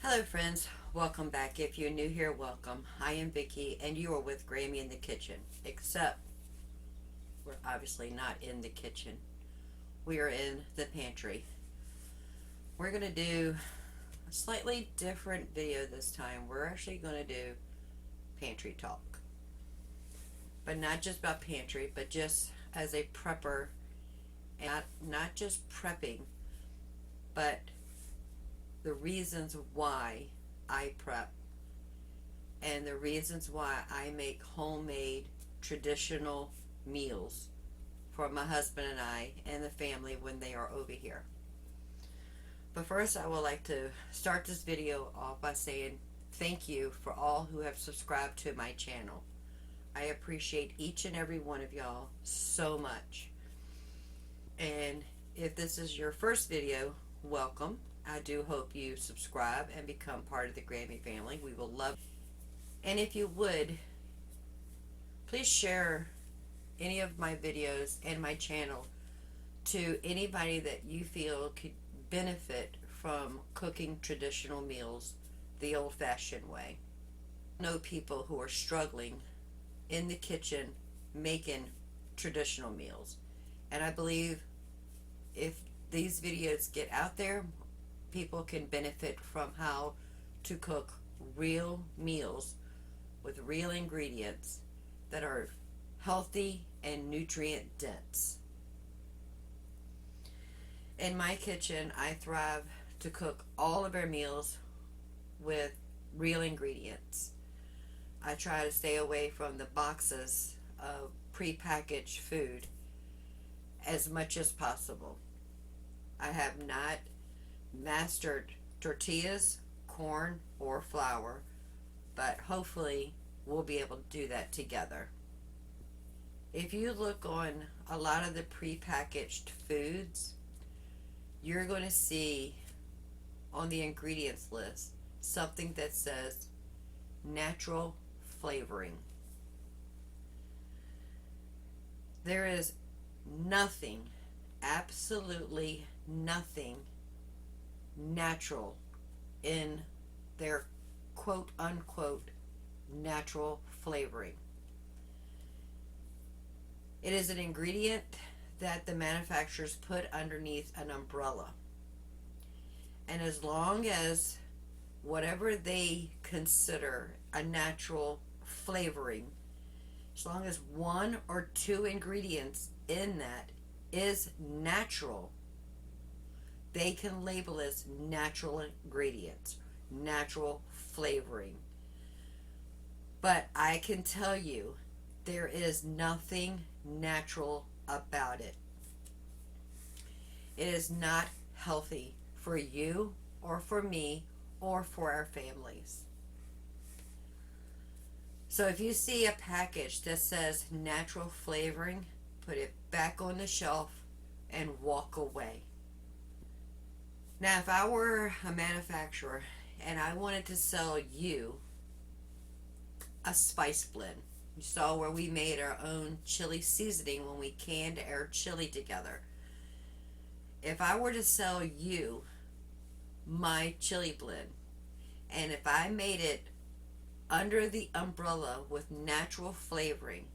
Hello friends, welcome back. If you're new here, welcome. I am Vicki and you are with Grammy in the kitchen. Except we're obviously not in the kitchen. We are in the pantry. We're going to do a slightly different video this time. We're actually going to do pantry talk. But not just about pantry, but just as a prepper, and not just prepping, but the reasons why I prep and the reasons why I make homemade traditional meals for my husband and I and the family when they are over here. But first, I would like to start this video off by saying thank you for all who have subscribed to my channel. I appreciate each and every one of y'all so much. And if this is your first video, welcome. I do hope you subscribe and become part of the Grammy family. We will love it. And if you would, please share any of my videos and my channel to anybody that you feel could benefit from cooking traditional meals the old-fashioned way. I know people who are struggling in the kitchen making traditional meals. And I believe if these videos get out there, people can benefit from how to cook real meals with real ingredients that are healthy and nutrient dense. In my kitchen, I thrive to cook all of our meals with real ingredients. I try to stay away from the boxes of prepackaged food as much as possible. I have not mastered tortillas, corn, or flour, but hopefully we'll be able to do that together. If you look on a lot of the prepackaged foods, you're going to see on the ingredients list something that says natural flavoring. There is nothing, absolutely nothing natural in their quote unquote natural flavoring. It is an ingredient that the manufacturers put underneath an umbrella. And as long as whatever they consider a natural flavoring, as long as one or two ingredients in that is natural, they can label as natural ingredients, natural flavoring. But I can tell you, there is nothing natural about it. It is not healthy for you or for me or for our families. So if you see a package that says natural flavoring, put it back on the shelf and walk away. Now, if I were a manufacturer and I wanted to sell you a spice blend, you saw where we made our own chili seasoning when we canned our chili together. If I were to sell you my chili blend, and if I made it under the umbrella with natural flavoring,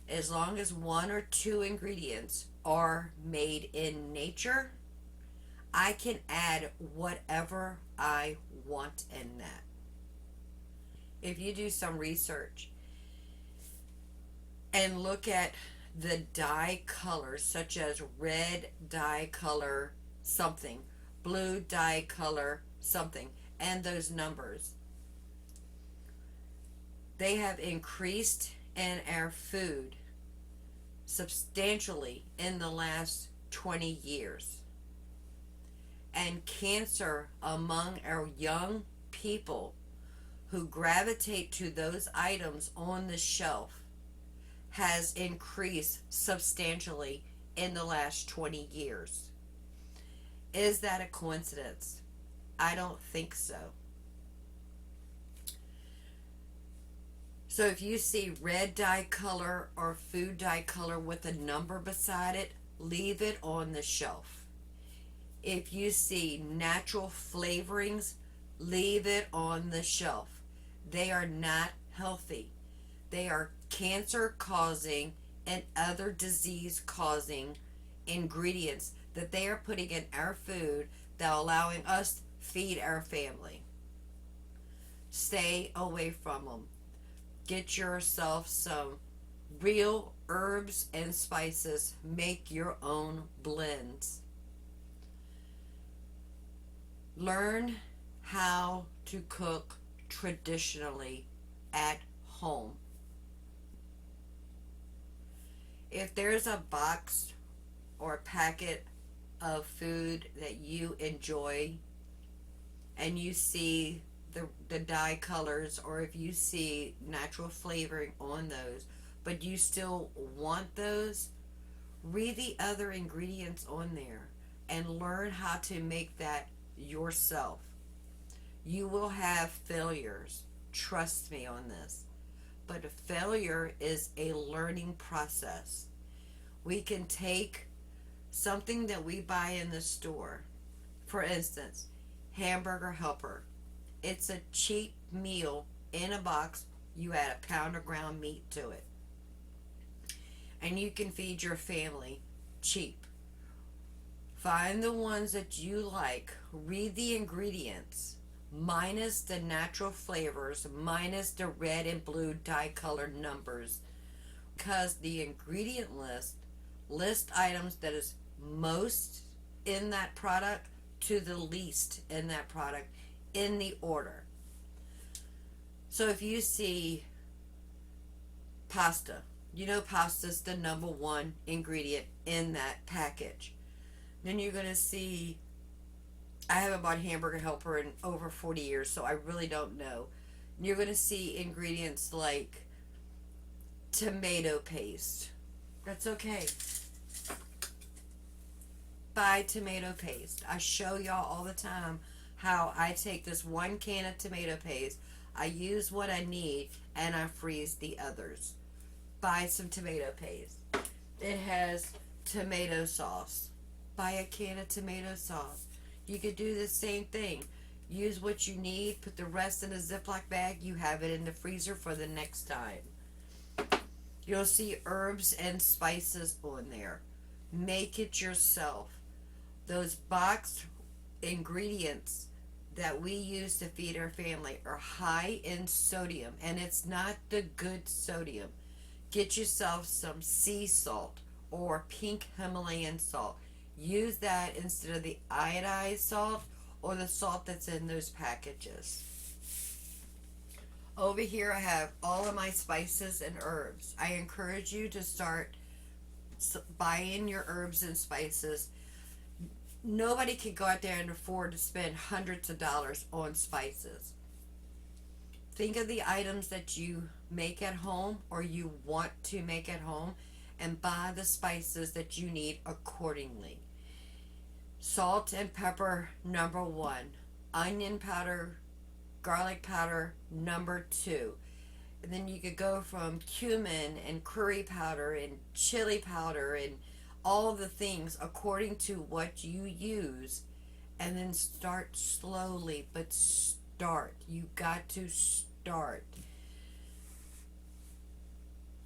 as long as one or two ingredients are made in nature, I can add whatever I want in that. If you do some research and look at the dye colors, such as red dye color something, blue dye color something, and those numbers, they have increased in our food substantially in the last 20 years. And cancer among our young people who gravitate to those items on the shelf has increased substantially in the last 20 years. Is that a coincidence? I don't think so. So if you see red dye color or food dye color with a number beside it, leave it on the shelf. If you see natural flavorings, leave it on the shelf. They are not healthy. They are cancer causing and other disease causing ingredients that they are putting in our food that are allowing us to feed our family. Stay away from them. Get yourself some real herbs and spices. Make your own blends. Learn how to cook traditionally at home. If there's a box or a packet of food that you enjoy and you see the dye colors, or if you see natural flavoring on those, but you still want those, read the other ingredients on there and learn how to make that yourself. You will have failures. Trust me on this. But a failure is a learning process. We can take something that we buy in the store. For instance, hamburger helper. It's a cheap meal in a box. You add a pound of ground meat to it. And you can feed your family cheap. Find the ones that you like. Read the ingredients. Minus the natural flavors, minus the red and blue dye colored numbers, because the ingredient list items that is most in that product to the least in that product in the order. So if you see pasta, you know pasta's the number one ingredient in that package. Then you're going to see, I haven't bought hamburger helper in over 40 years, so I really don't know. You're going to see ingredients like tomato paste. That's okay. Buy tomato paste. I show y'all all the time how I take this one can of tomato paste, I use what I need, and I freeze the others. Buy some tomato paste. It has tomato sauce. Buy a can of tomato sauce. You could do the same thing. Use what you need, put the rest in a Ziploc bag, you have it in the freezer for the next time. You'll see herbs and spices on there. Make it yourself. Those boxed ingredients that we use to feed our family are high in sodium, and it's not the good sodium. Get yourself some sea salt or pink Himalayan salt. Use that instead of the iodized salt or the salt that's in those packages. Over here I have all of my spices and herbs. I encourage you to start buying your herbs and spices. Nobody can go out there and afford to spend hundreds of dollars on spices. Think of the items that you make at home or you want to make at home and buy the spices that you need accordingly. Salt and pepper, number 1. Onion powder, garlic powder, number 2. And then you could go from cumin and curry powder and chili powder and all the things according to what you use, and then start slowly, but start. You got to start.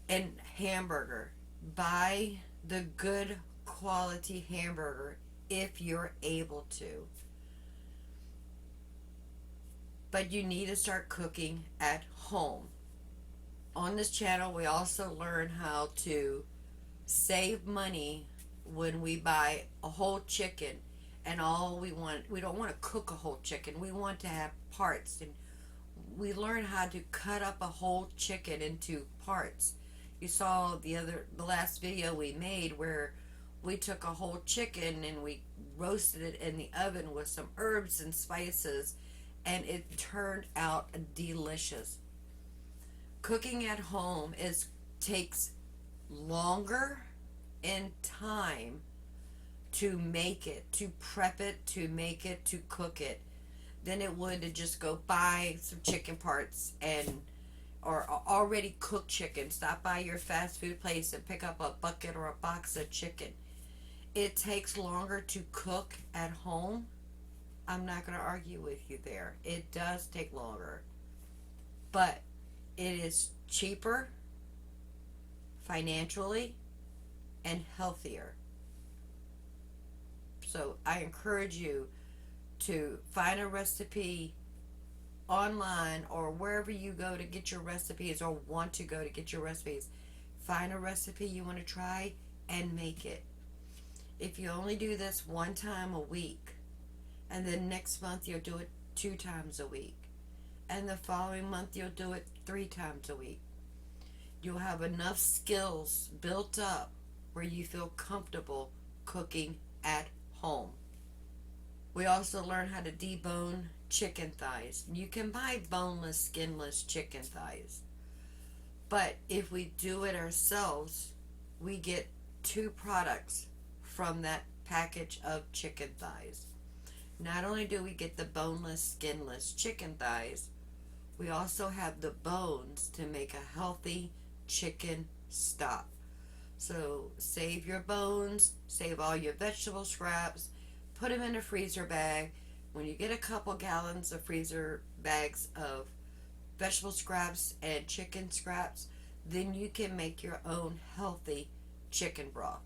And hamburger. Buy the good quality hamburger if you're able to. But you need to start cooking at home. On this channel, we also learn how to save money when we buy a whole chicken, and we don't want to cook a whole chicken. We want to have parts, and we learn how to cut up a whole chicken into parts. You saw the last video we made where we took a whole chicken and we roasted it in the oven with some herbs and spices, and it turned out delicious. Cooking at home takes longer in time to make it, to prep it, to make it, to cook it, than it would to just go buy some chicken parts or already cooked chicken. Stop by your fast food place and pick up a bucket or a box of chicken. it takes longer to cook at home. I'm not going to argue with you there. It does take longer, but it is cheaper financially and healthier. So I encourage you to find a recipe online or wherever you go to get your recipes or want to go to get your recipes. Find a recipe you want to try and make it. If you only do this one time a week, and then next month you'll do it 2 times a week, and the following month you'll do it 3 times a week, you'll have enough skills built up where you feel comfortable cooking at home. We also learn how to debone chicken thighs. You can buy boneless, skinless chicken thighs. But if we do it ourselves, we get 2 products from that package of chicken thighs. Not only do we get the boneless, skinless chicken thighs, we also have the bones to make a healthy chicken stock. So save your bones, save all your vegetable scraps, put them in a freezer bag. When you get a couple gallons of freezer bags of vegetable scraps and chicken scraps, then you can make your own healthy chicken broth.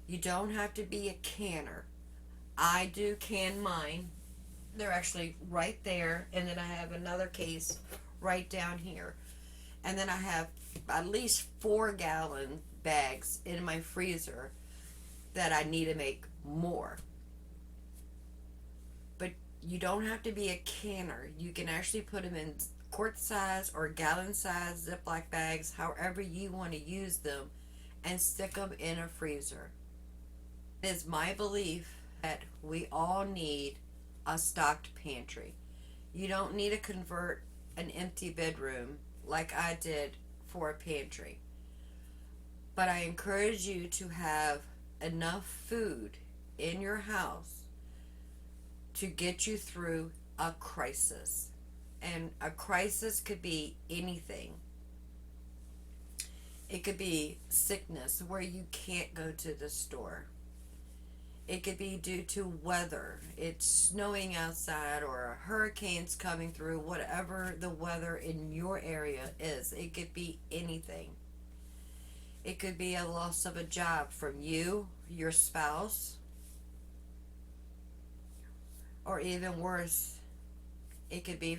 You don't have to be a canner. I do can mine. They're actually right there, and then I have another case right down here. And then I have at least 4-gallon bags in my freezer that I need to make more. But you don't have to be a canner. You can actually put them in quart size or gallon size Ziploc bags, however you want to use them, and stick them in a freezer. It is my belief that we all need a stocked pantry. You don't need to convert an empty bedroom like I did for a pantry. But I encourage you to have enough food in your house to get you through a crisis. And a crisis could be anything. It could be sickness where you can't go to the store. It could be due to weather. It's snowing outside or a hurricane's coming through, whatever the weather in your area is. It could be anything. It could be a loss of a job from you, your spouse, or even worse, it could be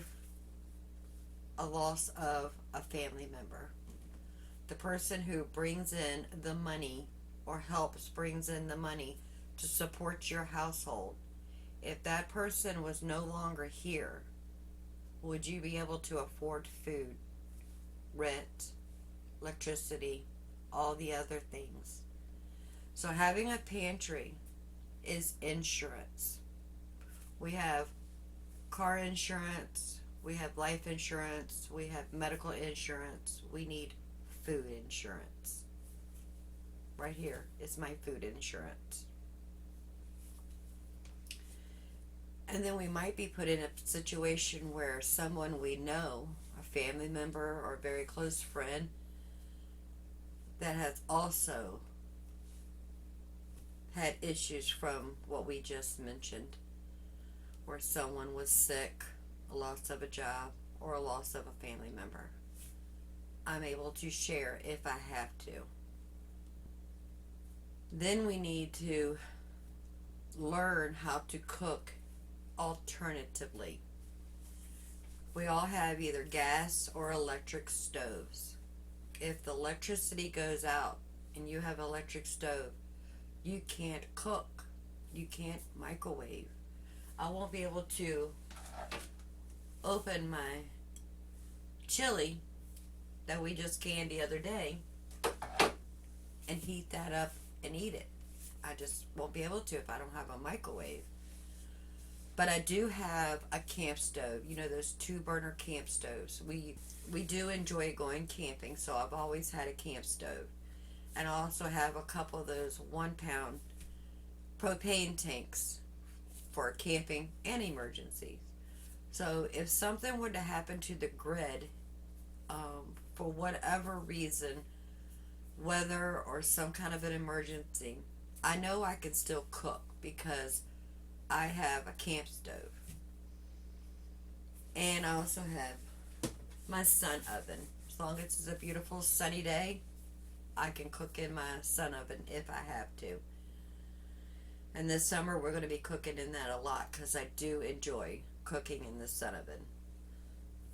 a loss of a family member. The person who brings in the money or brings in the money to support your household. If that person was no longer here, would you be able to afford food, rent, electricity, all the other things? So having a pantry is insurance. We have car insurance, we have life insurance, we have medical insurance, we need food insurance. Right here is my food insurance. And then we might be put in a situation where someone we know, a family member or a very close friend, that has also had issues from what we just mentioned, where someone was sick, a loss of a job, or a loss of a family member. I'm able to share if I have to. Then we need to learn how to cook alternatively. We all have either gas or electric stoves. If the electricity goes out and you have an electric stove, you can't cook. You can't microwave. I won't be able to open my chili that we just canned the other day and heat that up and eat it. I just won't be able to if I don't have a microwave. But I do have a camp stove. You know, those 2-burner camp stoves. We do enjoy going camping, so I've always had a camp stove. And I also have a couple of those 1-pound propane tanks for camping and emergencies. So if something were to happen to the grid, for whatever reason, weather or some kind of an emergency, I know I can still cook because I have a camp stove. And I also have my SunOven. As long as it's a beautiful sunny day, I can cook in my SunOven if I have to. And this summer we're going to be cooking in that a lot because I do enjoy cooking in the SunOven.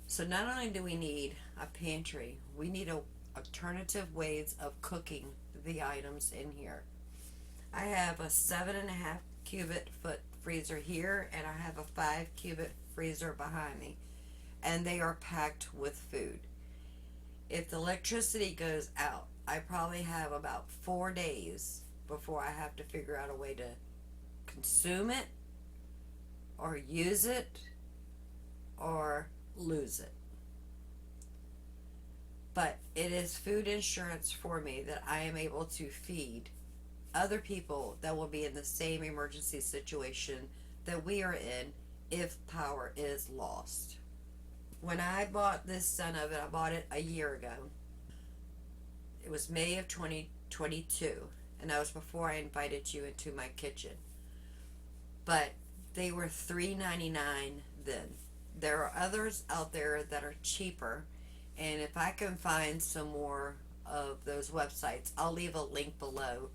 So not only do we need a pantry, we need alternative ways of cooking the items in here. I have a 7.5 cubic foot freezer here, and I have a 5 cubic freezer behind me, and they are packed with food. If the electricity goes out, I probably have about 4 days before I have to figure out a way to consume it or use it or lose it. But it is food insurance for me that I am able to feed other people that will be in the same emergency situation that we are in if power is lost. When I bought this SunOven, I bought it a year ago. It was May of 2022, and that was before I invited you into my kitchen. But they were $3.99 then. There are others out there that are cheaper, and if I can find some more of those websites, I'll leave a link below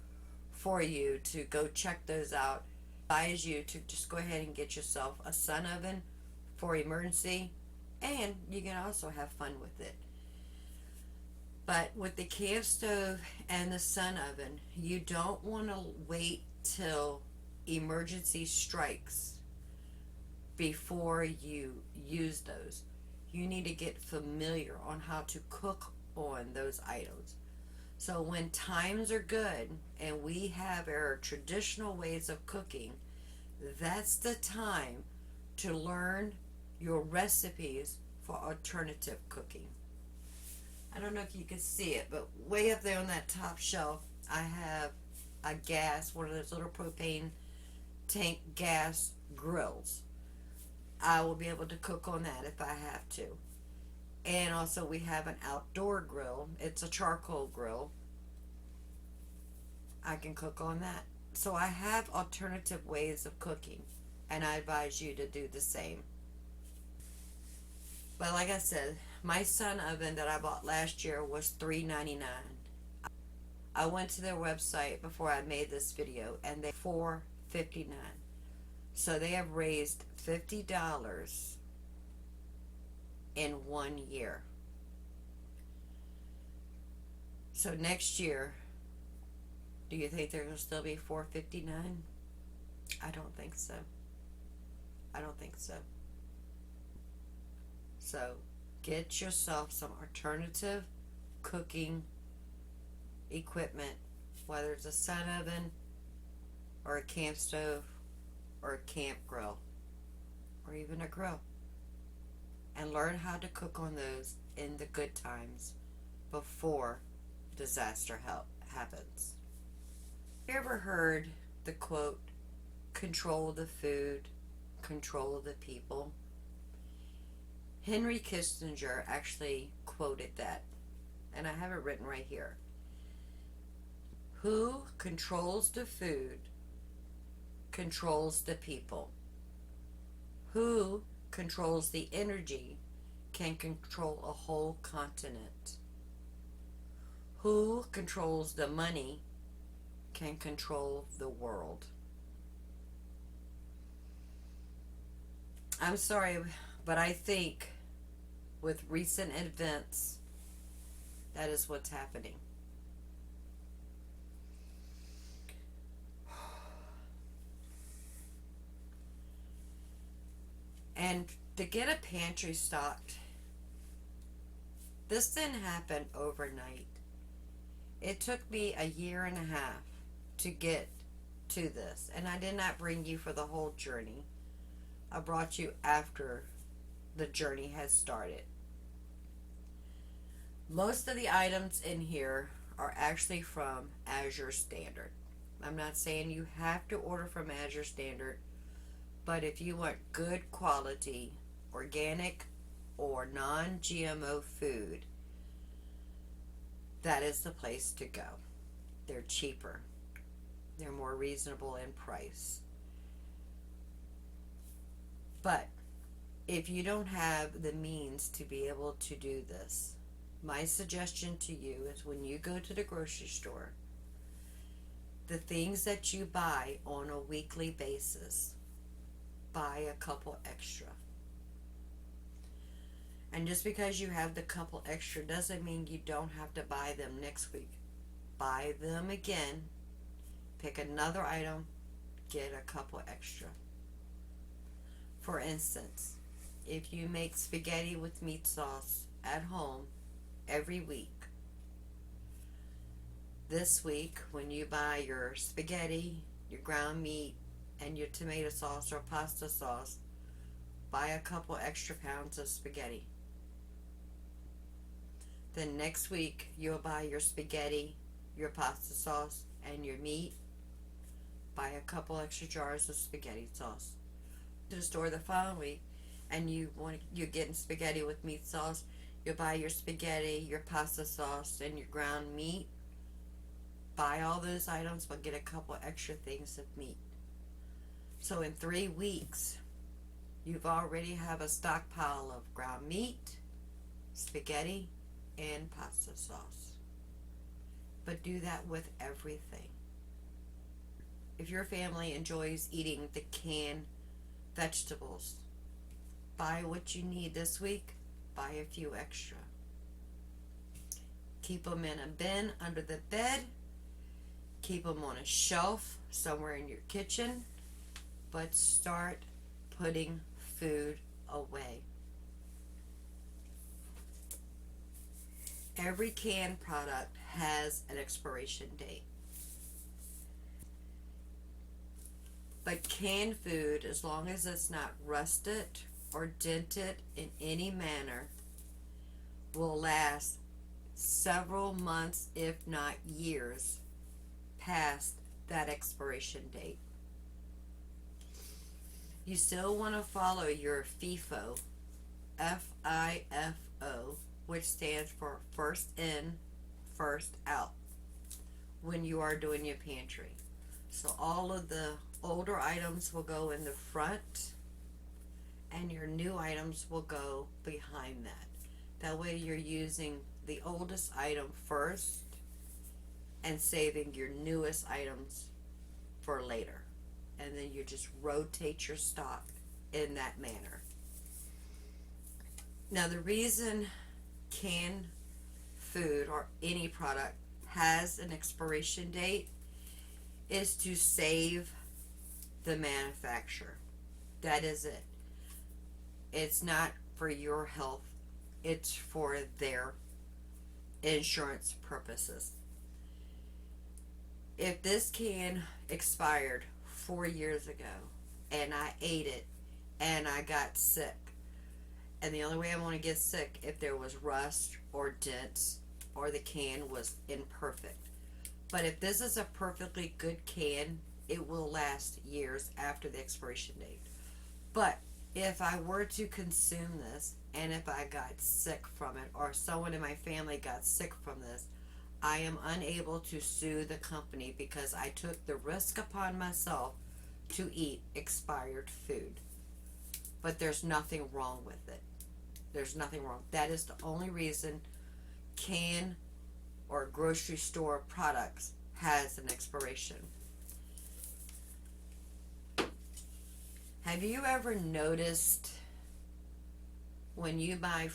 for you to go check those out. I advise you to just go ahead and get yourself a SunOven for emergency, and you can also have fun with it. But with the camp stove and the SunOven, you don't want to wait till emergency strikes before you use those. You need to get familiar on how to cook on those items. So when times are good and we have our traditional ways of cooking, that's the time to learn your recipes for alternative cooking. I don't know if you can see it, but way up there on that top shelf, I have a gas, one of those little propane tank gas grills. I will be able to cook on that if I have to. And also we have an outdoor grill. It's a charcoal grill. I can cook on that. So I have alternative ways of cooking, and I advise you to do the same. But like I said, my SunOven that I bought last year was $3.99. I went to their website before I made this video, and they $4.59. So they have raised $50 in 1 year. So next year, do you think they're going to still be $4.59? I don't think so. I don't think so. So get yourself some alternative cooking equipment, whether it's a SunOven or a camp stove or a camp grill or even a grill, and learn how to cook on those in the good times before disaster happens. You ever heard the quote, control the food, control the people? Henry Kissinger actually quoted that, and I have it written right here. Who controls the food controls the people. Who controls the energy can control a whole continent. Who controls the money can control the world. I'm sorry, but I think with recent events, that is what's happening. And to get a pantry stocked, this didn't happen overnight. It took me 1.5 years to get to this, and I did not bring you for the whole journey. I brought you after the journey has started. Most of the items in here are actually from Azure Standard. I'm not saying you have to order from Azure Standard, but if you want good quality, organic or non-GMO food, that is the place to go. They're cheaper. They're more reasonable in price. But if you don't have the means to be able to do this, my suggestion to you is when you go to the grocery store, the things that you buy on a weekly basis, buy a couple extra. And just because you have the couple extra doesn't mean you don't have to buy them next week. Buy them again, pick another item, get a couple extra. For instance, if you make spaghetti with meat sauce at home every week, this week when you buy your spaghetti, your ground meat, and your tomato sauce or pasta sauce, buy a couple extra pounds of spaghetti. Then next week you'll buy your spaghetti, your pasta sauce, and your meat. Buy a couple extra jars of spaghetti sauce. To the store the following week, and you're getting spaghetti with meat sauce. You'll buy your spaghetti, your pasta sauce, and your ground meat. Buy all those items, but get a couple extra things of meat. So in 3 weeks, you've already have a stockpile of ground meat, spaghetti, and pasta sauce. But do that with everything. If your family enjoys eating the canned vegetables, buy what you need this week, buy a few extra. Keep them in a bin under the bed, keep them on a shelf somewhere in your kitchen, but start putting food away. Every canned product has an expiration date. But canned food, as long as it's not rusted or dented in any manner, will last several months, if not years, past that expiration date. You still want to follow your FIFO, FIFO, which stands for first in, first out, when you are doing your pantry. So all of the older items will go in the front, and your new items will go behind that. That way you're using the oldest item first and saving your newest items for later. And then you just rotate your stock in that manner. Now, the reason canned food or any product has an expiration date is to save the manufacturer. That is it. It's not for your health, it's for their insurance purposes. If this can expired 4 years ago and I ate it and I got sick, and the only way I want to get sick if there was rust or dents or the can was imperfect. But if this is a perfectly good can, it will last years after the expiration date. But if I were to consume this and if I got sick from it or someone in my family got sick from this, I am unable to sue the company because I took the risk upon myself to eat expired food. But there's nothing wrong with it. There's nothing wrong. That is the only reason canned or grocery store products has an expiration. Have you ever noticed when you buy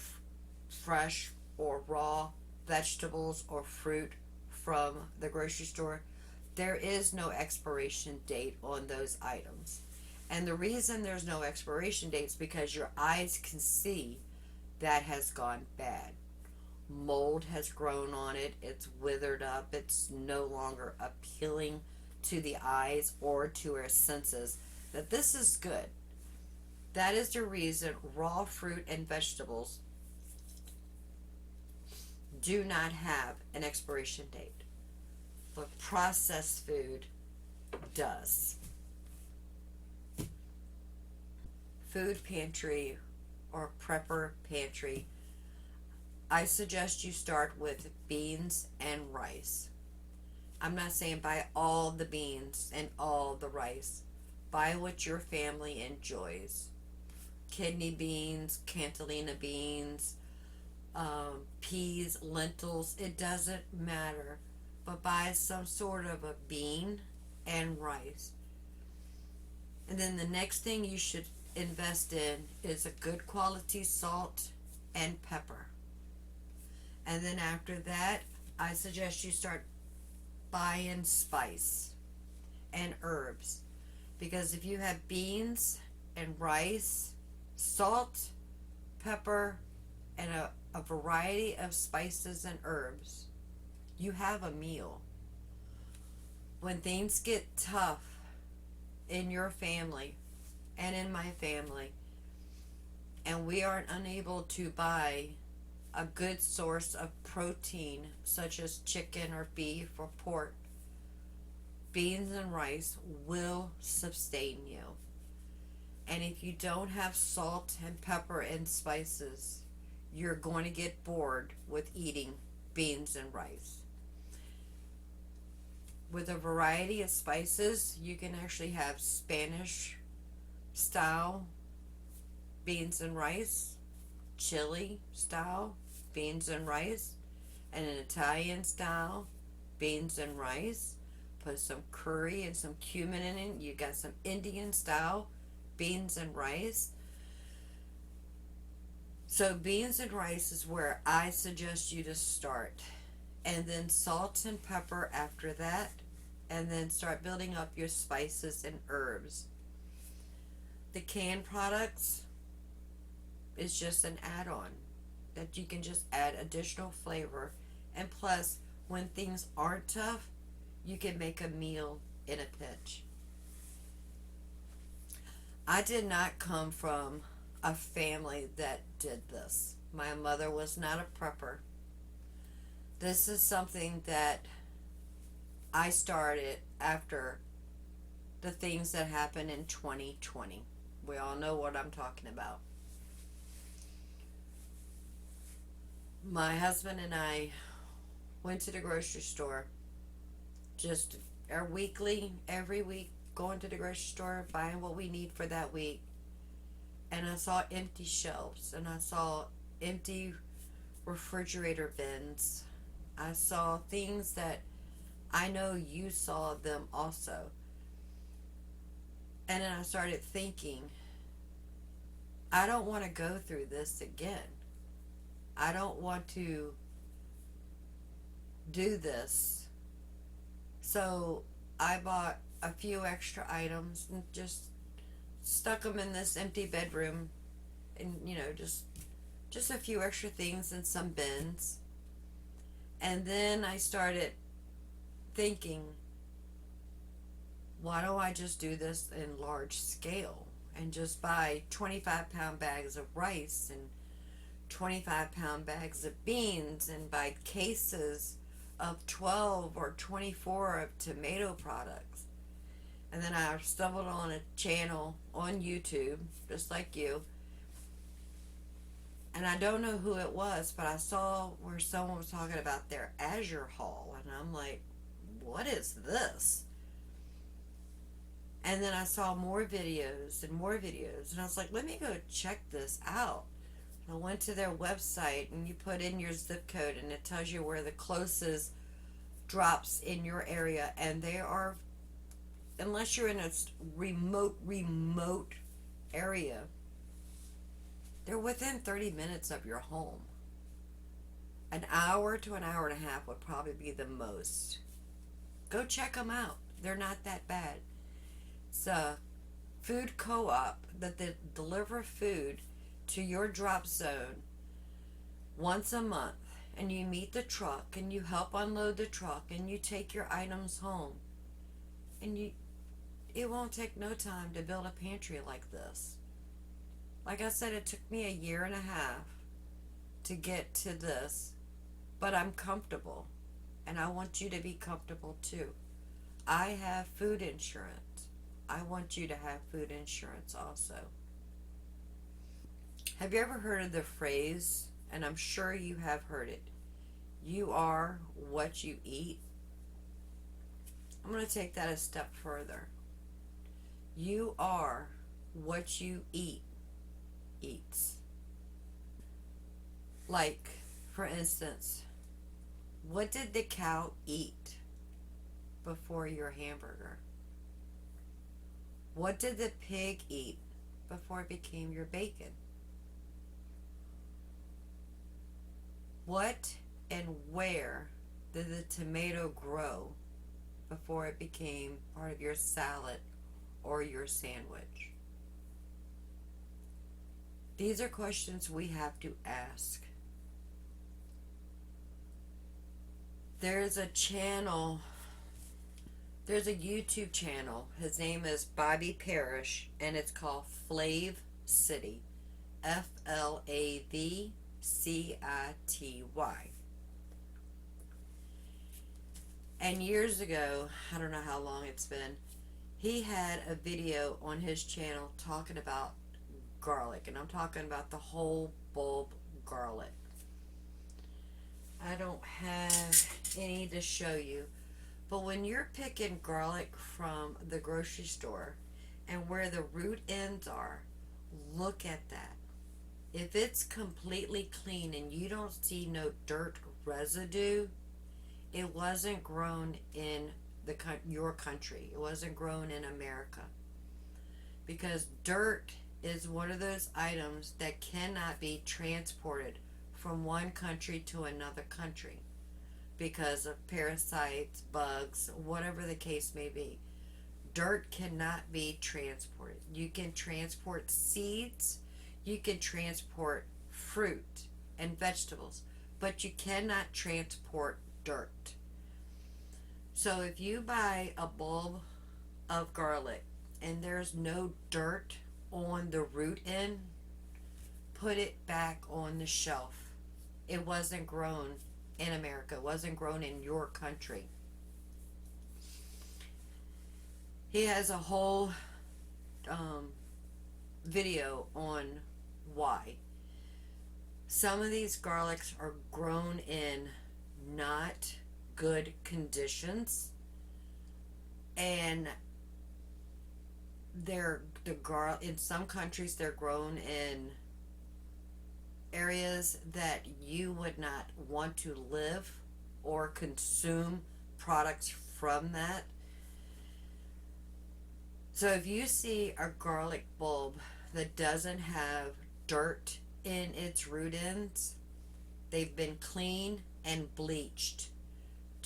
fresh or raw vegetables or fruit from the grocery store, there is no expiration date on those items? And the reason there's no expiration date is because your eyes can see that has gone bad. Mold has grown on it, it's withered up, it's no longer appealing to the eyes or to our senses that this is good. That is the reason raw fruit and vegetables do not have an expiration date, but processed food does. Food Pantry or Prepper Pantry, I suggest you start with beans and rice. I'm not saying buy all the beans and all the rice. Buy what your family enjoys. Kidney beans, cantalina beans, peas, lentils, it doesn't matter. But buy some sort of a bean and rice. And then the next thing you should invest in is a good quality salt and pepper. And then after that, I suggest you start buying spice and herbs. Because if you have beans and rice, salt, pepper, and a variety of spices and herbs, you have a meal. When things get tough in your family and in my family, and we aren't unable to buy a good source of protein, such as chicken or beef or pork, beans and rice will sustain you. And if you don't have salt and pepper and spices, you're going to get bored with eating beans and rice. With a variety of spices, you can actually have Spanish style beans and rice, chili style beans and rice, and an Italian style beans and rice. Put some curry and some cumin in it. You got some Indian style beans and rice. So beans and rice is where I suggest you to start. And then salt and pepper after that. And then start building up your spices and herbs. The canned products is just an add-on that you can just add additional flavor. And plus, when things aren't tough, you can make a meal in a pinch. I did not come from a family that did this. My mother was not a prepper. This is something that I started after the things that happened in 2020. We all know what I'm talking about. My husband and I went to the grocery store just every week, going to the grocery store, buying what we need for that week. And I saw empty shelves, and I saw empty refrigerator bins. I saw things that I know you saw them also. And then I started thinking, I don't want to go through this again. I don't want to do this. So I bought a few extra items and just stuck them in this empty bedroom, and just a few extra things in some bins. And then I started thinking, why don't I just do this in large scale and just buy 25-pound bags of rice and 25-pound bags of beans, and buy cases of 12 or 24 of tomato products. And then I stumbled on a channel on YouTube, just like you. And I don't know who it was, but I saw where someone was talking about their Azure haul. And I'm like, what is this? And then I saw more videos and more videos. And I was like, let me go check this out. I went to their website, and you put in your zip code, and it tells you where the closest drops in your area. And they are, unless you're in a remote area, they're within 30 minutes of your home. An hour to an hour and a half would probably be the most. Go check them out. They're not that bad. It's a food co-op that they deliver food to your drop zone once a month, and you meet the truck and you help unload the truck and you take your items home, and it won't take no time to build a pantry like this. Like I said, it took me a year and a half to get to this, but I'm comfortable, and I want you to be comfortable too. I have food insurance. I want you to have food insurance also. Have you ever heard of the phrase, and I'm sure you have heard it, you are what you eat? I'm going to take that a step further. You are what you eats. Like, for instance, what did the cow eat before your hamburger? What did the pig eat before it became your bacon? What and where did the tomato grow before it became part of your salad or your sandwich? These are questions we have to ask. There's a YouTube channel. His name is Bobby Parrish, and it's called Flav City. FLAVCITY. And years ago, I don't know how long it's been, he had a video on his channel talking about garlic, and I'm talking about the whole bulb garlic. I don't have any to show you, but when you're picking garlic from the grocery store and where the root ends are, look at that. If it's completely clean and you don't see no dirt residue, it wasn't grown in your country. It wasn't grown in America. Because dirt is one of those items that cannot be transported from one country to another country because of parasites, bugs, whatever the case may be. Dirt cannot be transported. You can transport seeds, you can transport fruit and vegetables, but you cannot transport dirt. So if you buy a bulb of garlic and there's no dirt on the root end, put it back on the shelf. It wasn't grown in America. It wasn't grown in your country. He has a whole video on why. Some of these garlics are grown in not good conditions, and in some countries they're grown in areas that you would not want to live or consume products from that. So if you see a garlic bulb that doesn't have dirt in its root ends, they've been cleaned and bleached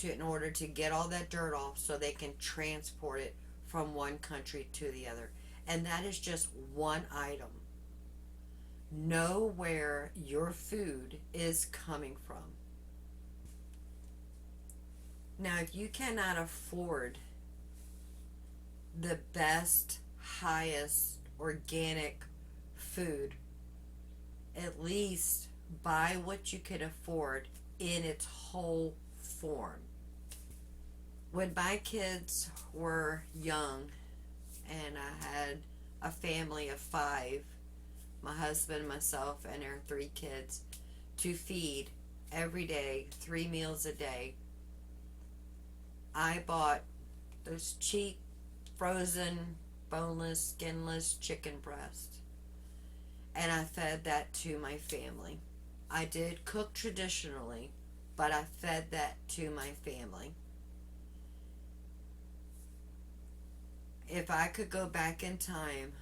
in order to get all that dirt off so they can transport it from one country to the other. And that is just one item. Know where your food is coming from. Now, if you cannot afford the best, highest organic food, at least buy what you can afford in its whole form. When my kids were young and I had a family of 5, my husband, myself, and our 3 kids, to feed every day, 3 meals a day, I bought those cheap, frozen, boneless, skinless chicken breast. And I fed that to my family. I did cook traditionally, but I fed that to my family. If I could go back in time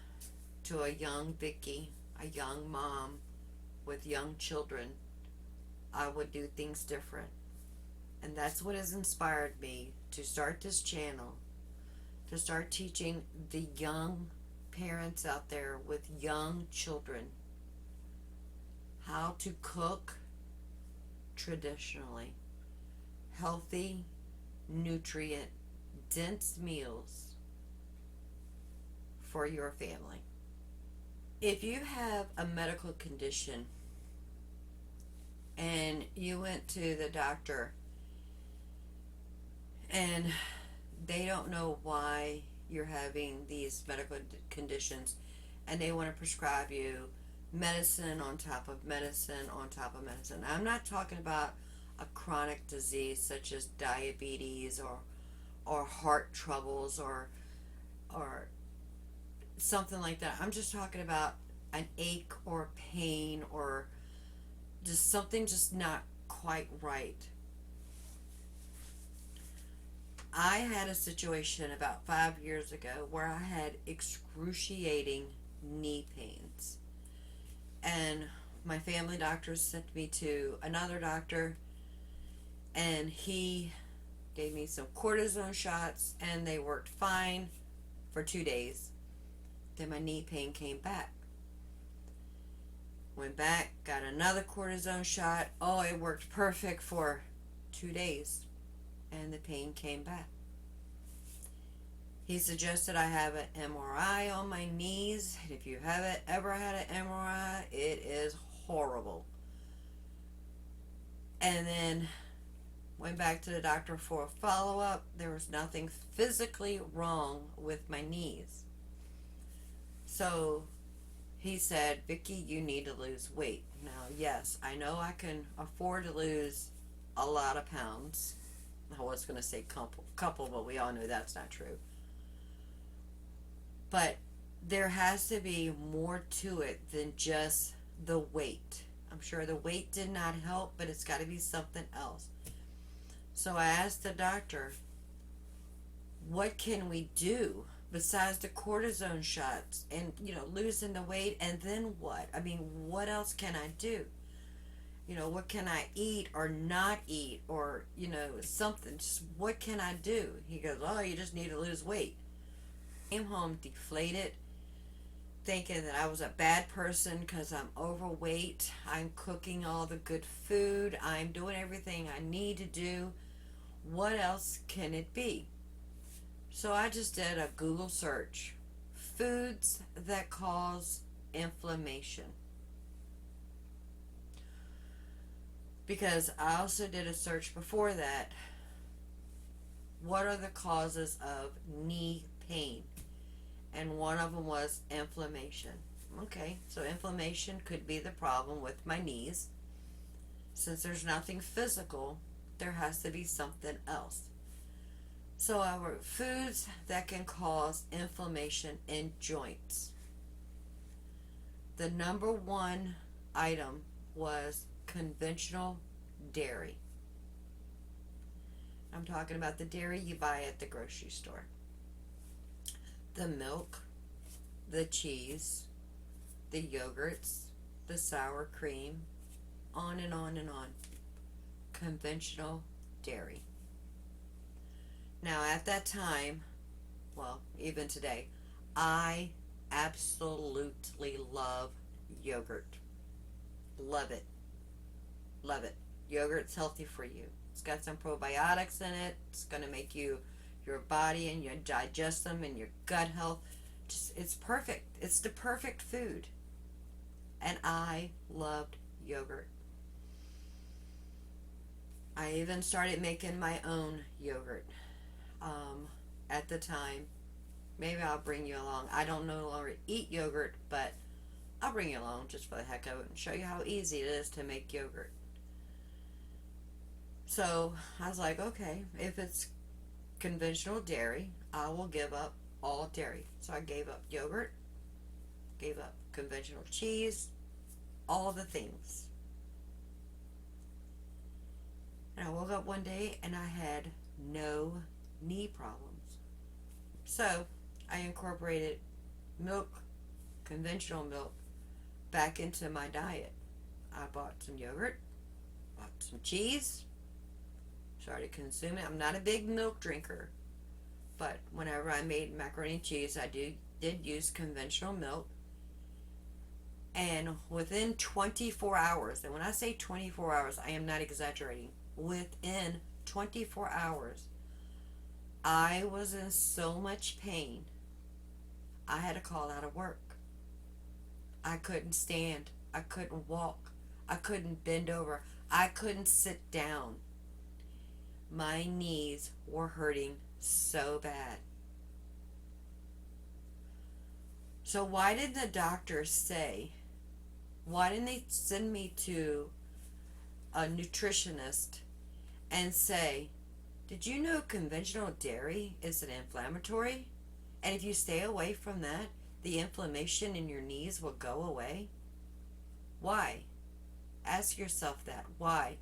to a young Vicky, a young mom with young children, I would do things different. And that's what has inspired me to start this channel, to start teaching the young parents out there with young children how to cook traditionally. Healthy, nutrient, dense meals for your family. If you have a medical condition and you went to the doctor and they don't know why you're having these medical conditions and they want to prescribe you medicine on top of medicine on top of medicine. I'm not talking about a chronic disease such as diabetes or heart troubles or something like that. I'm just talking about an ache or pain or just something just not quite right. I had a situation about 5 years ago where I had excruciating knee pains. And my family doctor sent me to another doctor, and he gave me some cortisone shots, and they worked fine for 2 days. Then my knee pain came back. Went back, got another cortisone shot. Oh, it worked perfect for 2 days, and the pain came back. He suggested I have an MRI on my knees. If you haven't ever had an MRI, it is horrible. And then went back to the doctor for a follow-up. There was nothing physically wrong with my knees. So he said, Vicky, you need to lose weight. Now, yes, I know I can afford to lose a lot of pounds. I was going to say couple, but we all know that's not true. But there has to be more to it than just the weight. I'm sure the weight did not help, but it's got to be something else. So I asked the doctor, what can we do besides the cortisone shots and, losing the weight, and then what? I mean, what else can I do? What can I eat or not eat, or, something. Just what can I do? He goes, oh, you just need to lose weight. Came home deflated, thinking that I was a bad person because I'm overweight. I'm cooking all the good food. I'm doing everything I need to do. What else can it be? So I just did a Google search. Foods that cause inflammation. Because I also did a search before that. What are the causes of knee pain? And one of them was inflammation. Okay, so inflammation could be the problem with my knees. Since there's nothing physical, there has to be something else. So I wrote foods that can cause inflammation in joints. The number one item was conventional dairy. I'm talking about the dairy you buy at the grocery store. The milk, the cheese, the yogurts, the sour cream, on and on and on. Conventional dairy. Now at that time, well, even today, I absolutely love yogurt. Love it. Love it. Yogurt's healthy for you. It's got some probiotics in it. It's going to make your body and your digest them and your gut health. It's perfect. It's the perfect food. And I loved yogurt. I even started making my own yogurt at the time. Maybe I'll bring you along. I don't no longer eat yogurt, but I'll bring you along just for the heck of it and show you how easy it is to make yogurt. So I was like, okay, if it's conventional dairy, I will give up all dairy. So I gave up yogurt, gave up conventional cheese, all the things. And I woke up one day and I had no knee problems. So I incorporated milk, conventional milk, back into my diet. I bought some yogurt, bought some cheese, started consuming. I'm not a big milk drinker, but whenever I made macaroni and cheese, I did use conventional milk. And within 24 hours, and when I say 24 hours, I am not exaggerating, within 24 hours, I was in so much pain, I had to call out of work. I couldn't stand. I couldn't walk. I couldn't bend over. I couldn't sit down. My knees were hurting so bad. So why did the doctor say, why didn't they send me to a nutritionist and say, Did you know conventional dairy is an inflammatory? And if you stay away from that, the inflammation in your knees will go away? Why? Ask yourself that. Why?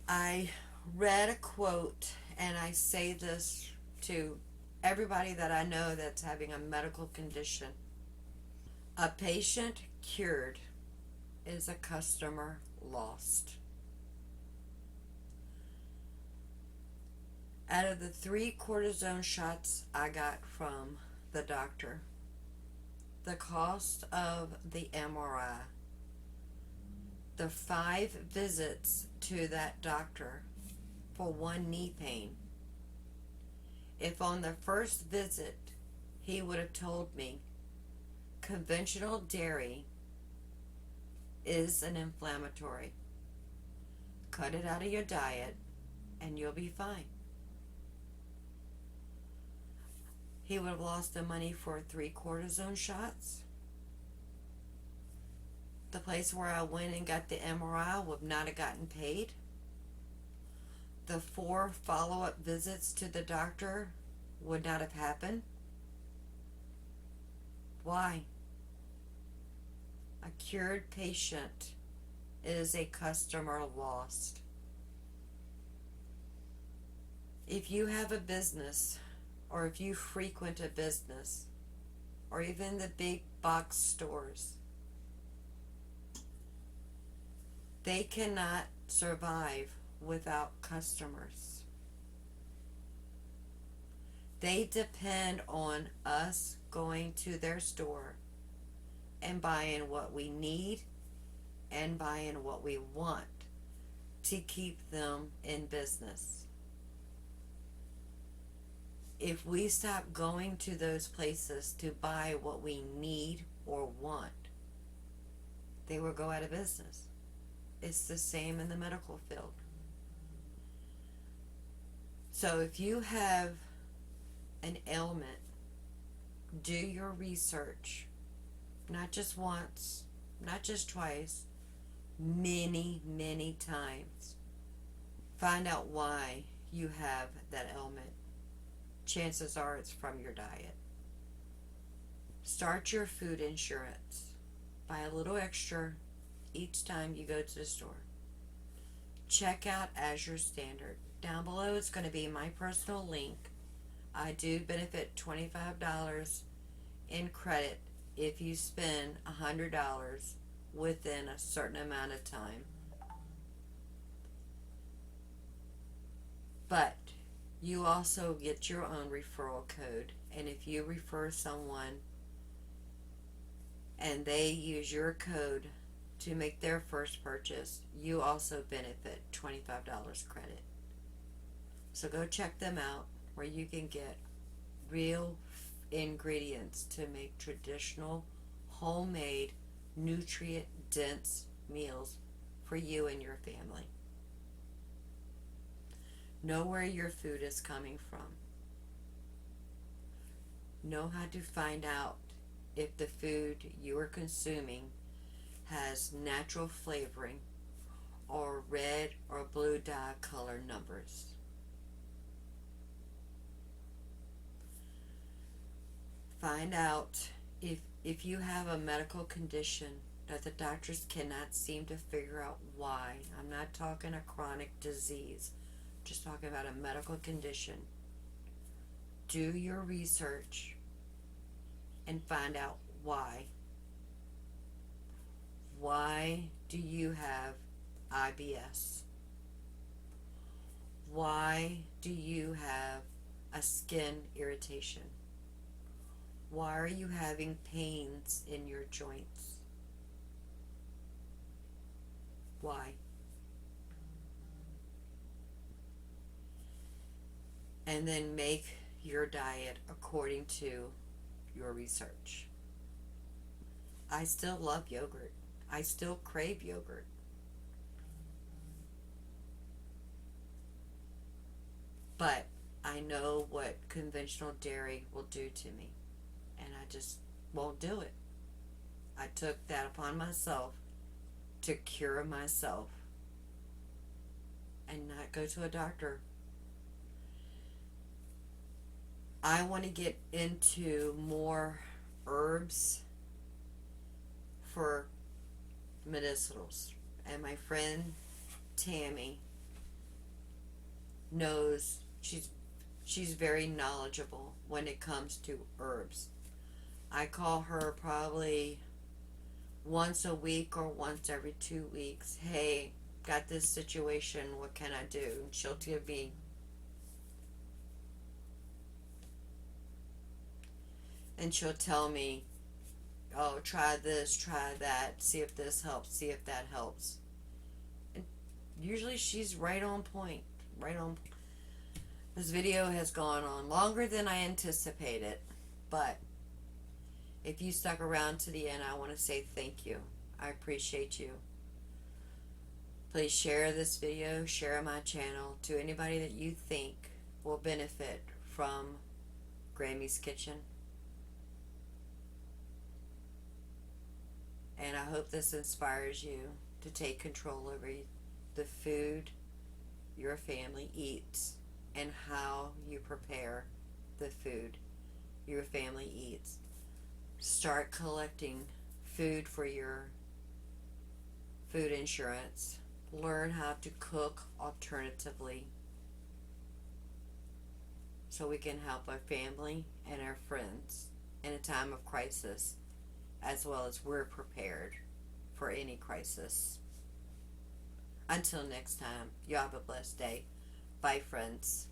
I read a quote, and I say this to everybody that I know that's having a medical condition. A patient cured is a customer lost. Out of the 3 cortisone shots I got from the doctor, the cost of the MRI, the 5 visits to that doctor for 1 knee pain, if on the first visit he would have told me conventional dairy is an inflammatory, cut it out of your diet and you'll be fine, he would have lost the money for 3 cortisone shots. The place where I went and got the MRI would not have gotten paid. The 4 follow-up visits to the doctor would not have happened. Why? A cured patient is a customer lost. If you have a business, or if you frequent a business, or even the big box stores, they cannot survive without customers. They depend on us going to their store and buying what we need and buying what we want to keep them in business. If we stop going to those places to buy what we need or want, they will go out of business. It's the same in the medical field. So if you have an ailment, do your research. Not just once, not just twice, many, many times. Find out why you have that ailment. Chances are it's from your diet. Start your food insurance. Buy a little extra each time you go to the store. Check out Azure Standard. Down below is going to be my personal link. I do benefit $25 in credit if you spend $100 within a certain amount of time. But you also get your own referral code, and if you refer someone and they use your code to make their first purchase, you also benefit $25 credit. So go check them out, where you can get real ingredients to make traditional, homemade, nutrient-dense meals for you and your family. Know where your food is coming from. Know how to find out if the food you are consuming has natural flavoring or red or blue dye color numbers. Find out if you have a medical condition that the doctors cannot seem to figure out why. I'm not talking a chronic disease, just talking about a medical condition. Do your research and find out why. Why do you have IBS? Why do you have a skin irritation? Why are you having pains in your joints? Why? And then make your diet according to your research. I still love yogurt. I still crave yogurt. But I know what conventional dairy will do to me, and I just won't do it. I took that upon myself to cure myself. and not go to a doctor. I want to get into more herbs for medicinals. And my friend Tammy knows she's very knowledgeable when it comes to herbs. I call her probably once a week or once every 2 weeks. Hey, got this situation, what can I do? And she'll give me and she'll tell me, oh, try this, try that, see if this helps, see if that helps. And usually she's right on point. Right on. This video has gone on longer than I anticipated, but if you stuck around to the end, I want to say thank you. I appreciate you. Please share this video, share my channel to anybody that you think will benefit from Grammy's Kitchen. And I hope this inspires you to take control over the food your family eats and how you prepare the food your family eats. Start collecting food for your food insurance. Learn how to cook alternatively so we can help our family and our friends in a time of crisis, as well as we're prepared for any crisis. Until next time, you have a blessed day. Bye, friends.